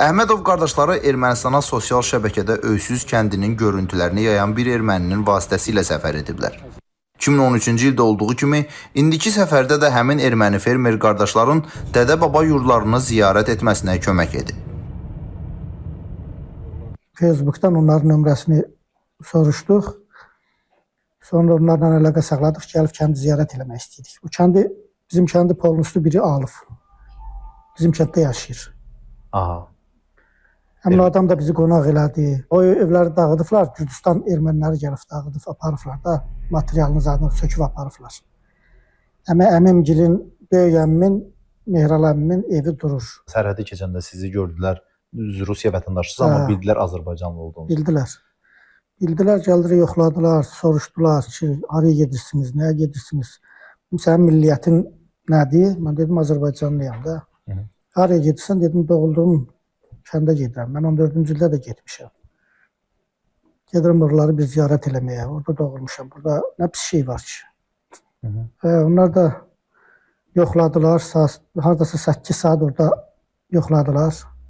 Əhmədov qardaşları Ermənistana sosial şəbəkədə Öysüz kəndinin görüntülərini yayan bir erməninin vasitəsilə səfər ediblər. 2013-cü ildə olduğu kimi, indiki səfərdə də həmin erməni fermer qardaşların dədə-baba yurdlarını ziyarət etməsinə kömək edib. Facebook'tan onların nömrəsini soruşduq. Sonra onlarla əlaqə saxladıq, gəlib kəndi ziyarət eləmək istəyirik. Bu kəndi, bizim kəndi polnusu biri alıb. Bizim kənddə yaşayır. Aha. Həmin adam da bizi qonaq elədi. O evləri dağıdıblar, Gürcüstan erməniləri gəlib dağıdıb, aparıblar da, materialını zadını söküb aparıblar. Əmimgilin, böyük əmmin, Mehral əmmin evi durur. Sərhədi keçəndə sizi gördülər, Rusiya vətəndaşısınız, amma bildilər Azərbaycanlı olduğunuzu. Bildilər. Bildilər, gəldilər, yoxladılar, soruşdular ki, haraya gedirsiniz, nəyə gedirsiniz? Sənin milliyyətin nədir? Mən dedim, Azərbaycanlıyam da. Haraya gedirsən, dedim, doğulduğum kəndə gedirəm. Mən 14-cü ildə də getmişəm. Gedirəm oraları bir ziyarət eləməyə, orada doğulmuşam. Burada nə pis şey var ki? Onlar da yoxladılar, haradasa 8 saat orada yoxladılar.